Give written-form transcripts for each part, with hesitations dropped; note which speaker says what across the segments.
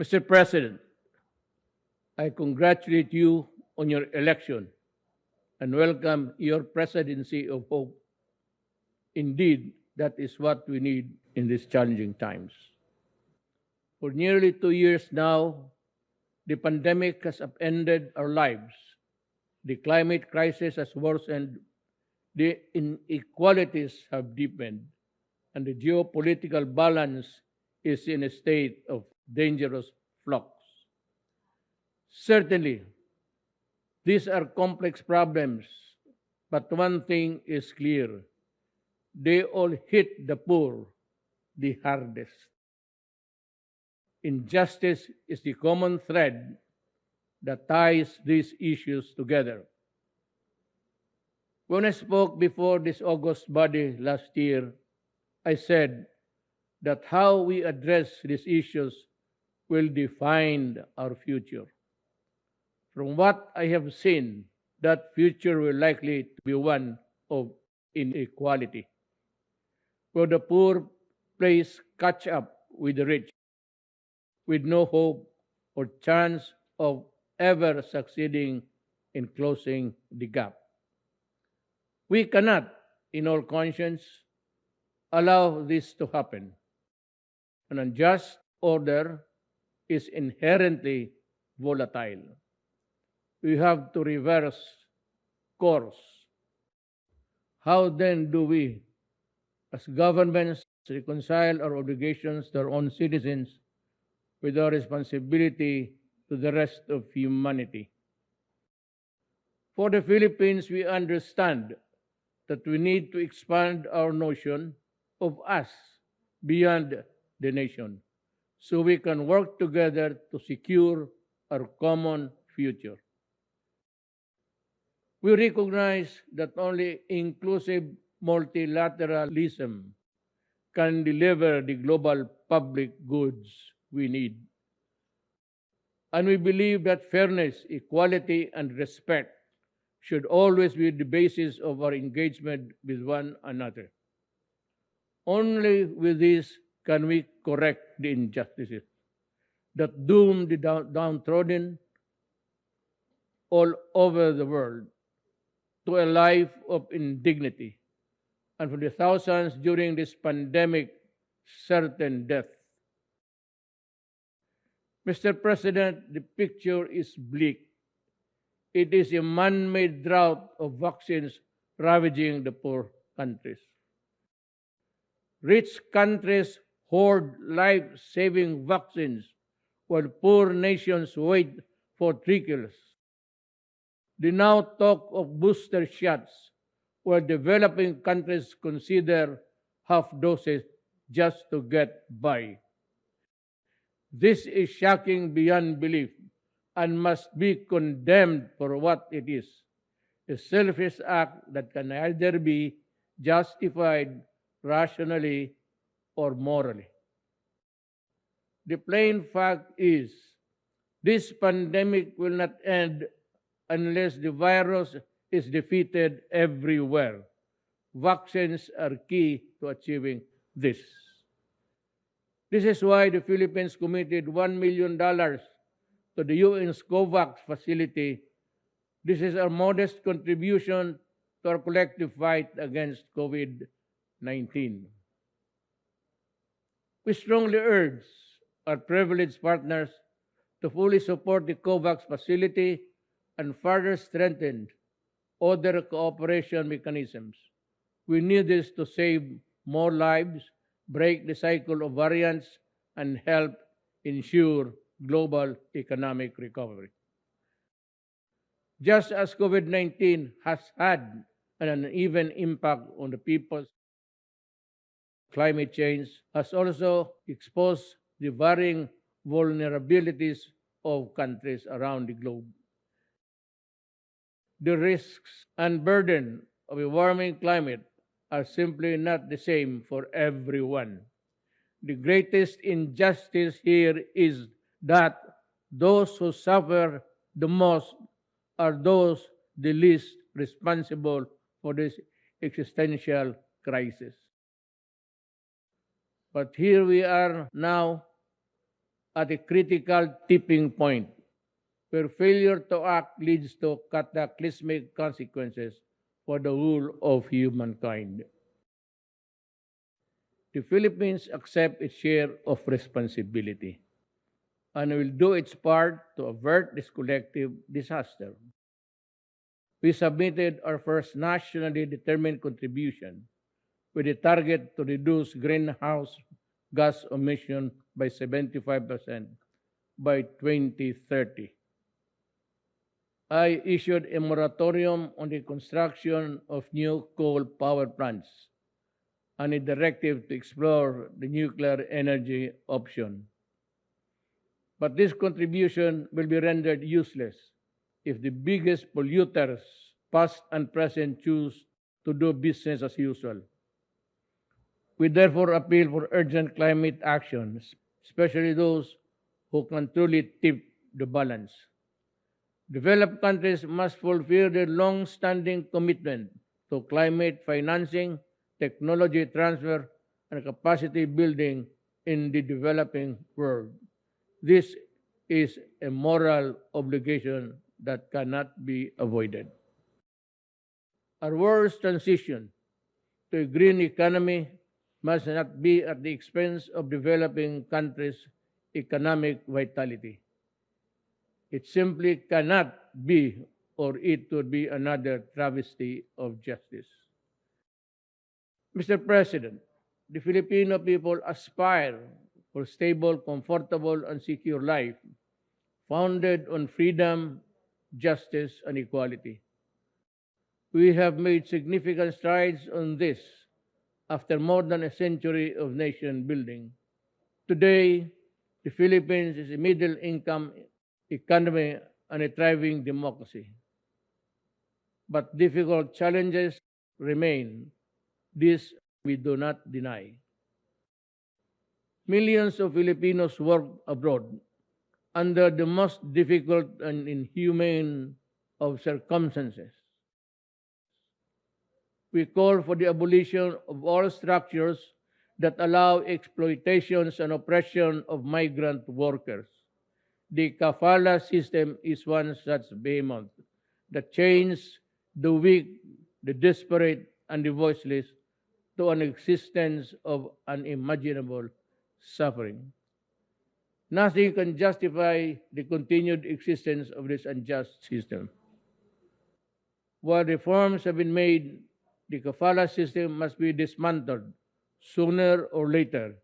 Speaker 1: Mr. President, I congratulate you on your election and welcome your presidency of hope. Indeed, that is what we need in these challenging times. For nearly 2 years now, the pandemic has upended our lives. The climate crisis has worsened, the inequalities have deepened, and the geopolitical balance is in a state of dangerous flux. Certainly, these are complex problems, but one thing is clear. They all hit the poor the hardest. Injustice is the common thread that ties these issues together. When I spoke before this August body last year, I said that how we address these issues will define our future. From what I have seen, that future will likely be one of inequality, where the poor plays catch up with the rich, with no hope or chance of ever succeeding in closing the gap. We cannot, in all conscience, allow this to happen. An unjust order is inherently volatile. We have to reverse course. How then do we, as governments, reconcile our obligations to our own citizens with our responsibility to the rest of humanity? For the Philippines, we understand that we need to expand our notion of us beyond the nation, so we can work together to secure our common future. We recognize that only inclusive multilateralism can deliver the global public goods we need. And we believe that fairness, equality, and respect should always be the basis of our engagement with one another. Only with this can we correct the injustices that doom the downtrodden all over the world to a life of indignity, and for the thousands during this pandemic, certain death. Mr. President, the picture is bleak. It is a man-made drought of vaccines ravaging the poor countries. Rich countries hoard life-saving vaccines while poor nations wait for trickles. They now talk of booster shots where developing countries consider half doses just to get by. This is shocking beyond belief and must be condemned for what it is, a selfish act that can neither be justified rationally or morally. The plain fact is, this pandemic will not end unless the virus is defeated everywhere. Vaccines are key to achieving this. This is why the Philippines committed $1 million to the UN's COVAX facility. This is our modest contribution to our collective fight against COVID-19. We strongly urge our privileged partners to fully support the COVAX facility and further strengthen other cooperation mechanisms. We need this to save more lives, break the cycle of variants, and help ensure global economic recovery. Just as COVID-19 has had an uneven impact on the peoples, climate change has also exposed the varying vulnerabilities of countries around the globe. The risks and burden of a warming climate are simply not the same for everyone. The greatest injustice here is that those who suffer the most are those the least responsible for this existential crisis. But here we are now, at a critical tipping point where failure to act leads to cataclysmic consequences for the whole of humankind. The Philippines accept its share of responsibility and will do its part to avert this collective disaster. We submitted our first nationally determined contribution with a target to reduce greenhouse gas emission by 75% by 2030. I issued a moratorium on the construction of new coal power plants and a directive to explore the nuclear energy option. But this contribution will be rendered useless if the biggest polluters, past and present, choose to do business as usual. We therefore appeal for urgent climate actions, especially those who can truly tip the balance. Developed countries must fulfill their long-standing commitment to climate financing, technology transfer, and capacity building in the developing world. This is a moral obligation that cannot be avoided. Our world's transition to a green economy must not be at the expense of developing countries' economic vitality. It simply cannot be, or it would be another travesty of justice. Mr. President, the Filipino people aspire for stable, comfortable, and secure life founded on freedom, justice, and equality. We have made significant strides on this after more than a century of nation building. Today, the Philippines is a middle income economy and a thriving democracy. But difficult challenges remain. This we do not deny. Millions of Filipinos work abroad under the most difficult and inhumane of circumstances. We call for the abolition of all structures that allow exploitations and oppression of migrant workers. The kafala system is one such behemoth that chains the weak, the desperate, and the voiceless to an existence of unimaginable suffering. Nothing can justify the continued existence of this unjust system. While reforms have been made, the kafala system must be dismantled sooner or later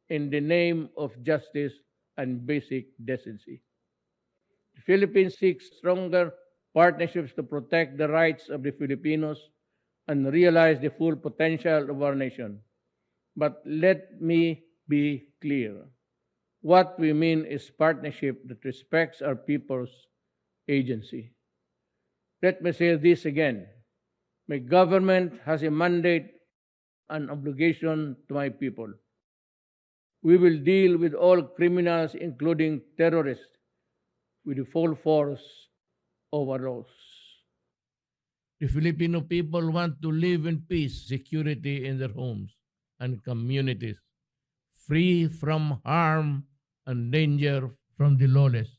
Speaker 1: in the name of justice and basic decency. The Philippines seeks stronger partnerships to protect the rights of the Filipinos and realize the full potential of our nation. But let me be clear. What we mean is partnership that respects our people's agency. Let me say this again. My government has a mandate and obligation to my people. We will deal with all criminals, including terrorists, with the full force of our laws. The Filipino people want to live in peace, security in their homes and communities, free from harm and danger from the lawless.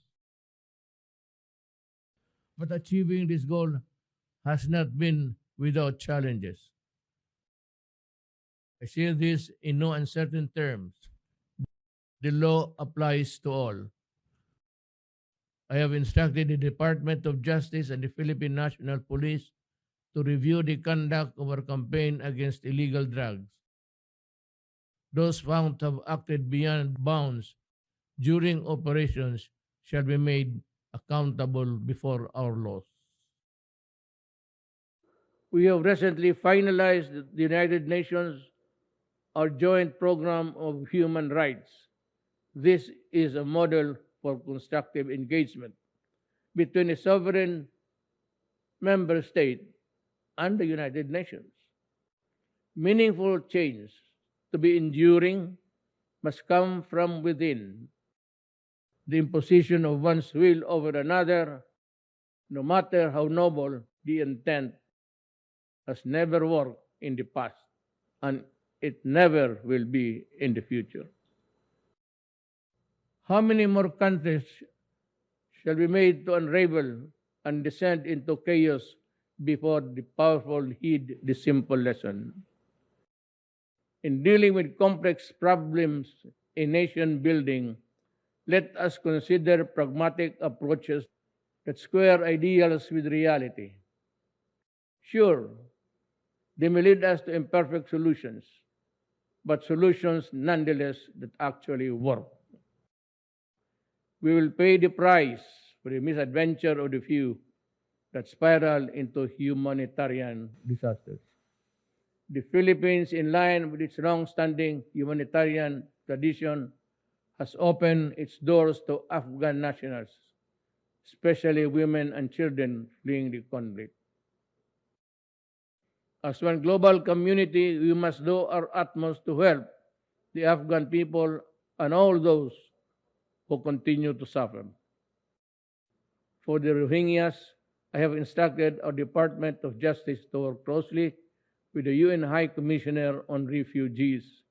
Speaker 1: But achieving this goal has not been without challenges. I say this in no uncertain terms. The law applies to all. I have instructed the Department of Justice and the Philippine National Police to review the conduct of our campaign against illegal drugs. Those found to have acted beyond bounds during operations shall be made accountable before our laws. We have recently finalized the United Nations, our joint program of human rights. This is a model for constructive engagement between a sovereign member state and the United Nations. Meaningful change to be enduring must come from within. The imposition of one's will over another, no matter how noble the intent, has never worked in the past, and it never will be in the future. How many more countries shall be made to unravel and descend into chaos before the powerful heed the simple lesson? In dealing with complex problems in nation building, let us consider pragmatic approaches that square ideals with reality. Sure, they may lead us to imperfect solutions, but solutions nonetheless that actually work. We will pay the price for the misadventure of the few that spiral into humanitarian disasters. The Philippines, in line with its long-standing humanitarian tradition, has opened its doors to Afghan nationals, especially women and children fleeing the conflict. As one global community, we must do our utmost to help the Afghan people and all those who continue to suffer. For the Rohingyas, I have instructed our Department of Justice to work closely with the UN High Commissioner on Refugees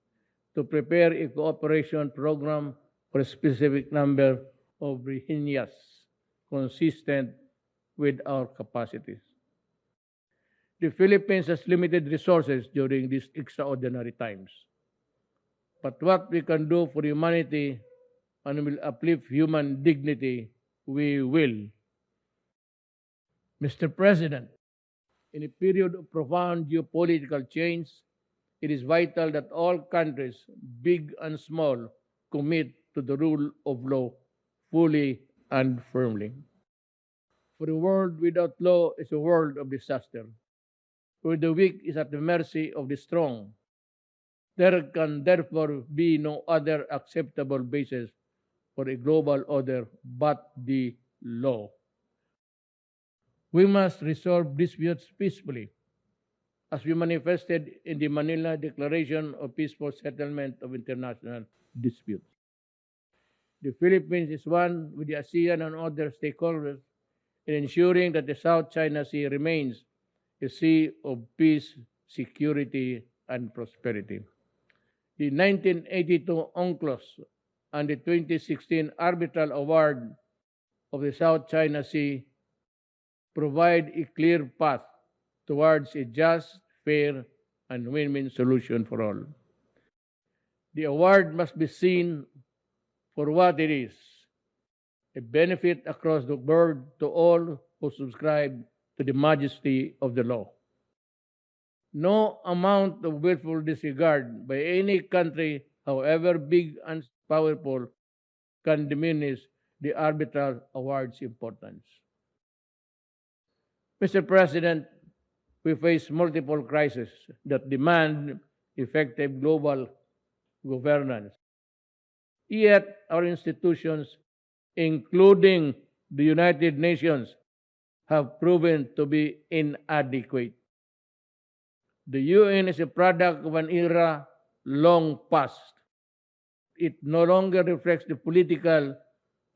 Speaker 1: to prepare a cooperation program for a specific number of Rohingyas consistent with our capacities. The Philippines has limited resources during these extraordinary times. But what we can do for humanity and will uplift human dignity, we will. Mr. President, in a period of profound geopolitical change, it is vital that all countries, big and small, commit to the rule of law fully and firmly. For a world without law is a world of disaster, where the weak is at the mercy of the strong. There can therefore be no other acceptable basis for a global order but the law. We must resolve disputes peacefully, as we manifested in the Manila Declaration of Peaceful Settlement of International Disputes. The Philippines is one with the ASEAN and other stakeholders in ensuring that the South China Sea remains a sea of peace, security, and prosperity. The 1982 UNCLOS and the 2016 Arbitral Award of the South China Sea provide a clear path towards a just, fair, and win-win solution for all. The award must be seen for what it is, a benefit across the board to all who subscribe to the majesty of the law. No amount of willful disregard by any country, however big and powerful, can diminish the arbitral award's importance. Mr. President, we face multiple crises that demand effective global governance. Yet our institutions, including the United Nations, have proven to be inadequate. The UN is a product of an era long past. It no longer reflects the political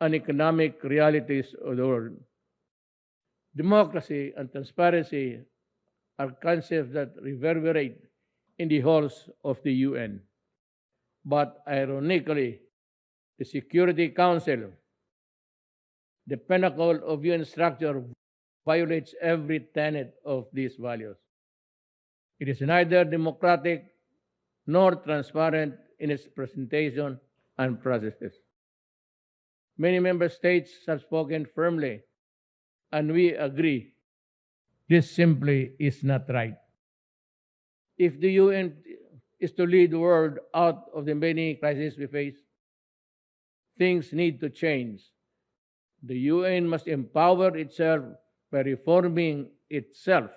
Speaker 1: and economic realities of the world. Democracy and transparency are concepts that reverberate in the halls of the UN. But ironically, the Security Council, the pinnacle of UN structure, violates every tenet of these values. It is neither democratic nor transparent in its presentation and processes. Many member states have spoken firmly, and we agree this simply is not right. If the UN is to lead the world out of the many crises we face, things need to change. The UN must empower itself by reforming itself.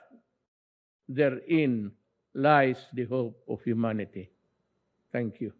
Speaker 1: Therein lies the hope of humanity. Thank you.